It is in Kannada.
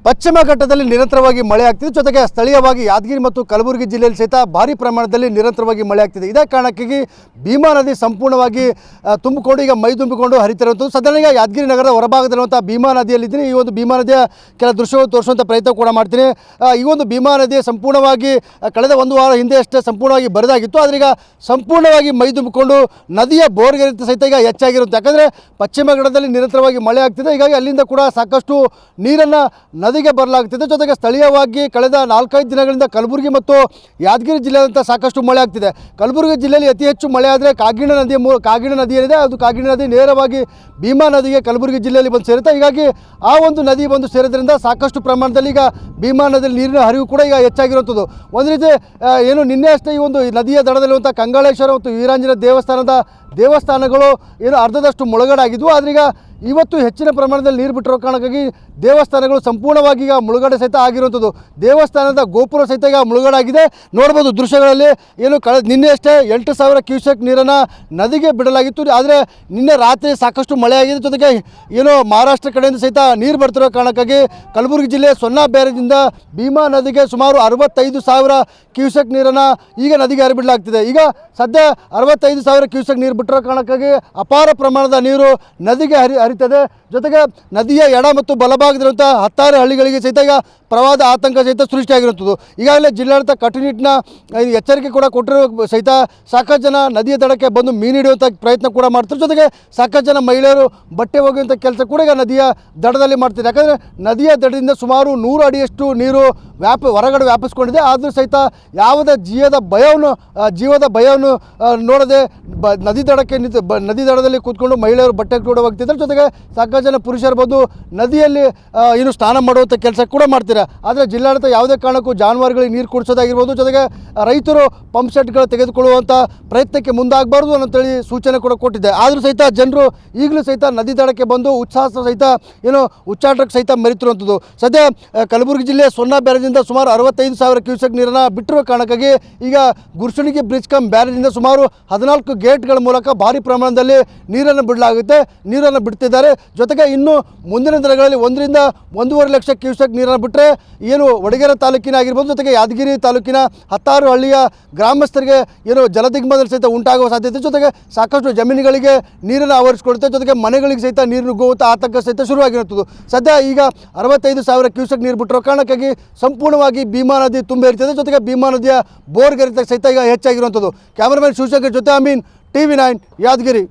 ಪಶ್ಚಿಮ ಘಟ್ಟದಲ್ಲಿ ನಿರಂತರವಾಗಿ ಮಳೆ ಆಗ್ತಿದೆ. ಜೊತೆಗೆ ಸ್ಥಳೀಯವಾಗಿ ಯಾದಗಿರಿ ಮತ್ತು ಕಲಬುರಗಿ ಜಿಲ್ಲೆಯಲ್ಲಿ ಸಹಿತ ಭಾರಿ ಪ್ರಮಾಣದಲ್ಲಿ ನಿರಂತರವಾಗಿ ಮಳೆ ಆಗ್ತಿದೆ. ಇದೇ ಕಾರಣಕ್ಕಾಗಿ ಭೀಮಾ ನದಿ ಸಂಪೂರ್ಣವಾಗಿ ತುಂಬಿಕೊಂಡು ಈಗ ಮೈ ತುಂಬಿಕೊಂಡು ಹರಿತಿರುವಂಥದ್ದು. ಸದ್ಯ ಈಗ ಯಾದಗಿರಿ ನಗರದ ಹೊರಭಾಗದಲ್ಲಿರುವಂಥ ಭೀಮಾ ನದಿಯಲ್ಲಿದ್ದೀನಿ. ಈ ಒಂದು ಭೀಮಾ ನದಿಯ ಕೆಲ ದೃಶ್ಯಗಳು ತೋರಿಸುವಂಥ ಪ್ರಯತ್ನ ಕೂಡ ಮಾಡ್ತೀನಿ. ಈ ಒಂದು ಭೀಮಾ ನದಿ ಸಂಪೂರ್ಣವಾಗಿ ಕಳೆದ ಒಂದು ವಾರ ಹಿಂದೆ ಅಷ್ಟೇ ಸಂಪೂರ್ಣವಾಗಿ ಬರದಾಗಿತ್ತು. ಆದರೆ ಈಗ ಸಂಪೂರ್ಣವಾಗಿ ಮೈ ತುಂಬಿಕೊಂಡು ನದಿಯ ಬೋರ್ಗರಿತ ಸಹಿತ ಈಗ ಹೆಚ್ಚಾಗಿರುತ್ತೆ. ಯಾಕಂದರೆ ಪಶ್ಚಿಮ ಘಟ್ಟದಲ್ಲಿ ನಿರಂತರವಾಗಿ ಮಳೆ ಆಗ್ತಿದೆ. ಹೀಗಾಗಿ ಅಲ್ಲಿಂದ ಕೂಡ ಸಾಕಷ್ಟು ನೀರನ್ನು ನದಿಗೆ ಬರಲಾಗ್ತಿದೆ. ಜೊತೆಗೆ ಸ್ಥಳೀಯವಾಗಿ ಕಳೆದ 4-5 ದಿನಗಳಿಂದ ಕಲಬುರಗಿ ಮತ್ತು ಯಾದಗಿರಿ ಜಿಲ್ಲೆಯಾದಂಥ ಸಾಕಷ್ಟು ಮಳೆ ಆಗ್ತಿದೆ. ಕಲಬುರಗಿ ಜಿಲ್ಲೆಯಲ್ಲಿ ಅತಿ ಹೆಚ್ಚು ಮಳೆ ಆದರೆ ಕಾಗಿಣ ನದಿ ಏನಿದೆ ಅದು ಕಾಗಿಣ ನದಿ ನೇರವಾಗಿ ಭೀಮಾ ನದಿಗೆ ಕಲಬುರಗಿ ಜಿಲ್ಲೆಯಲ್ಲಿ ಬಂದು ಸೇರುತ್ತೆ. ಹೀಗಾಗಿ ಆ ಒಂದು ನದಿ ಬಂದು ಸೇರೋದ್ರಿಂದ ಸಾಕಷ್ಟು ಪ್ರಮಾಣದಲ್ಲಿ ಈಗ ಭೀಮಾ ನದಿಯಲ್ಲಿ ನೀರಿನ ಹರಿವು ಕೂಡ ಈಗ ಹೆಚ್ಚಾಗಿರುವಂಥದ್ದು. ಒಂದು ರೀತಿ ಏನು ನಿನ್ನೆ ಅಷ್ಟೇ ಈ ಒಂದು ನದಿಯ ದಡದಲ್ಲಿರುವಂಥ ಕಂಗಾಳೇಶ್ವರ ಮತ್ತು ವೀರಾಂಜನೇಯ ದೇವಸ್ಥಾನಗಳು ಏನು ಅರ್ಧದಷ್ಟು ಮುಳುಗಡೆಯಾಗಿದ್ವು. ಆದರೆ ಈಗ ಇವತ್ತು ಹೆಚ್ಚಿನ ಪ್ರಮಾಣದಲ್ಲಿ ನೀರು ಬಿಟ್ಟಿರೋ ಕಾರಣಕ್ಕಾಗಿ ದೇವಸ್ಥಾನಗಳು ಸಂಪೂರ್ಣವಾಗಿ ಈಗ ಮುಳುಗಡೆ ಸಹಿತ ಆಗಿರುವಂಥದ್ದು. ದೇವಸ್ಥಾನದ ಗೋಪುರ ಸಹಿತ ಈಗ ಮುಳುಗಡೆ ಆಗಿದೆ. ನೋಡ್ಬೋದು ದೃಶ್ಯಗಳಲ್ಲಿ ಏನು ನಿನ್ನೆ ಅಷ್ಟೇ 8,000 ಕ್ಯೂಸೆಕ್ ನೀರನ್ನು ನದಿಗೆ ಬಿಡಲಾಗಿತ್ತು. ಆದರೆ ನಿನ್ನೆ ರಾತ್ರಿ ಸಾಕಷ್ಟು ಮಳೆ ಆಗಿದೆ. ಜೊತೆಗೆ ಏನು ಮಹಾರಾಷ್ಟ್ರ ಕಡೆಯಿಂದ ಸಹಿತ ನೀರು ಬರ್ತಿರೋ ಕಾರಣಕ್ಕಾಗಿ ಕಲಬುರಗಿ ಜಿಲ್ಲೆ ಸೊನ್ನಾ ಬ್ಯಾರೇಜಿಂದ ಭೀಮಾ ನದಿಗೆ ಸುಮಾರು 65,000 ಕ್ಯೂಸೆಕ್ ನೀರನ್ನು ಈಗ ನದಿಗೆ ಹರಿಬಿಡಲಾಗ್ತಿದೆ. ಈಗ ಸದ್ಯ 65,000 ಕ್ಯೂಸೆಕ್ ನೀರು ಬಿಟ್ಟಿರೋ ಕಾರಣಕ್ಕಾಗಿ ಅಪಾರ ಪ್ರಮಾಣದ ನೀರು ನದಿಗೆ ಹರಿತದೆ. ಜೊತೆಗೆ ನದಿಯ ಎಡ ಮತ್ತು ಬಲಭಾಗದಲ್ಲಿರುವಂಥ 10 ಹಳ್ಳಿಗಳಿಗೆ ಸಹಿತ ಈಗ ಪ್ರವಾಹದ ಆತಂಕ ಸಹಿತ ಸೃಷ್ಟಿಯಾಗಿರುತ್ತದೆ. ಈಗಾಗಲೇ ಜಿಲ್ಲಾಡಳಿತ ಕಟ್ಟುನಿಟ್ಟಿನ ಎಚ್ಚರಿಕೆ ಕೂಡ ಕೊಟ್ಟಿರುವ ಸಹಿತ ಸಾಕಷ್ಟು ಜನ ನದಿಯ ದಡಕ್ಕೆ ಬಂದು ಮೀನು ಹಿಡಿಯುವಂಥ ಪ್ರಯತ್ನ ಕೂಡ ಮಾಡ್ತಾರೆ. ಜೊತೆಗೆ ಸಾಕಷ್ಟು ಜನ ಮಹಿಳೆಯರು ಬಟ್ಟೆ ಒಗೆಯುವಂಥ ಕೆಲಸ ಕೂಡ ಈಗ ನದಿಯ ದಡದಲ್ಲಿ ಮಾಡ್ತಾರೆ. ಯಾಕಂದರೆ ನದಿಯ ದಡದಿಂದ ಸುಮಾರು 100 ಅಡಿಯಷ್ಟು ನೀರು ಹೊರಗಡೆ ವ್ಯಾಪಿಸ್ಕೊಂಡಿದೆ. ಆದರೂ ಸಹಿತ ಯಾವುದೇ ಜೀವದ ಭಯವನ್ನು ನೋಡದೆ ನದಿ ದಡಕ್ಕೆ ನದಿ ದಡದಲ್ಲಿ ಕೂತ್ಕೊಂಡು ಮಹಿಳೆಯರು ಬಟ್ಟೆ ಕೂಡ ಒಗ್ತಿದ್ದಾರೆ. ಜೊತೆಗೆ ಸಾಕಷ್ಟು ಜನ ಪುರುಷರು ಬಂದು ನದಿಯಲ್ಲಿ ಏನು ಸ್ನಾನ ಮಾಡುವಂಥ ಕೆಲಸ ಕೂಡ ಮಾಡ್ತಾರೆ. ಆದರೆ ಜಿಲ್ಲಾಡಳಿತ ಯಾವುದೇ ಕಾರಣಕ್ಕೂ ಜಾನುವಾರುಗಳಿಗೆ ನೀರು ಕುಡಿಸೋದಾಗಿರ್ಬೋದು, ಜೊತೆಗೆ ರೈತರು ಪಂಪ್ ಸೆಟ್ಗಳು ತೆಗೆದುಕೊಳ್ಳುವಂಥ ಪ್ರಯತ್ನಕ್ಕೆ ಮುಂದಾಗಬಾರ್ದು ಅಂತೇಳಿ ಸೂಚನೆ ಕೂಡ ಕೊಟ್ಟಿದೆ. ಆದರೂ ಸಹಿತ ಜನರು ಈಗಲೂ ಸಹಿತ ನದಿ ದಡಕ್ಕೆ ಬಂದು ಉತ್ಸಾಹ ಸಹಿತ ಏನು ಉಚ್ಚಾಟಕ್ಕೆ ಸಹಿತ ಮೆರೆತಿರುವಂಥದ್ದು. ಸದ್ಯ ಕಲಬುರಗಿ ಜಿಲ್ಲೆ ಸೊನ್ನಾ ಬ್ಯಾರೇಜಿಂದ ಸುಮಾರು 65,000 ಕ್ಯೂಸೆಕ್ ನೀರನ್ನು ಬಿಟ್ಟಿರುವ ಕಾರಣಕ್ಕಾಗಿ ಈಗ ಗುರ್ಸುಣಿಗೆ ಬ್ರಿಡ್ಜ್ ಕಮ್ ಬ್ಯಾರೇಜಿಂದ ಸುಮಾರು 14 ಗೇಟ್ಗಳ ಮೂಲಕ ಭಾರಿ ಪ್ರಮಾಣದಲ್ಲಿ ನೀರನ್ನು ಬಿಡ್ತಿದ್ದಾರೆ. ಜೊತೆಗೆ ಇನ್ನು ಮುಂದಿನ ದಿನಗಳಲ್ಲಿ 1ರಿಂದ 1.5 ಲಕ್ಷ ಕ್ಯೂಸೆಕ್ ನೀರನ್ನು ಬಿಟ್ಟರೆ ಏನು ವಡಗೇರಾ ತಾಲೂಕಿನ ಆಗಿರ್ಬೋದು, ಜೊತೆಗೆ ಯಾದಗಿರಿ ತಾಲೂಕಿನ 10 ಹಳ್ಳಿಯ ಗ್ರಾಮಸ್ಥರಿಗೆ ಏನು ಜಲದಿಗ್ಬಂಧನ ಸಹಿತ ಉಂಟಾಗುವ ಸಾಧ್ಯತೆ, ಜೊತೆಗೆ ಸಾಕಷ್ಟು ಜಮೀನುಗಳಿಗೆ ನೀರನ್ನು ಆವರಿಸಿಕೊಳ್ಳುತ್ತೆ. ಜೊತೆಗೆ ಮನೆಗಳಿಗೆ ಸಹಿತ ನೀರು ನುಗ್ಗುವಂಥ ಆತಂಕ ಸಹಿತ ಶುರುವಾಗಿರುತ್ತದೆ. ಸದ್ಯ ಈಗ 65,000 ಕ್ಯೂಸೆಕ್ ನೀರು ಬಿಟ್ಟಿರೋ ಕಾರಣಕ್ಕಾಗಿ ಸಂಪೂರ್ಣವಾಗಿ ಭೀಮಾ ನದಿ ತುಂಬಿ ಇರ್ತದೆ. ಜೊತೆಗೆ ಭೀಮಾ ನದಿಯ ಬೋರ್ಗರಿತ ಸಹಿತ ಈಗ ಹೆಚ್ಚಾಗಿರುವಂಥದ್ದು. ಕ್ಯಾಮರಾಮನ್ ಶಿವಶಂಕರ್ ಜೊತೆ ಅಮೀನ್, TV9 ಯಾದಗಿರಿ.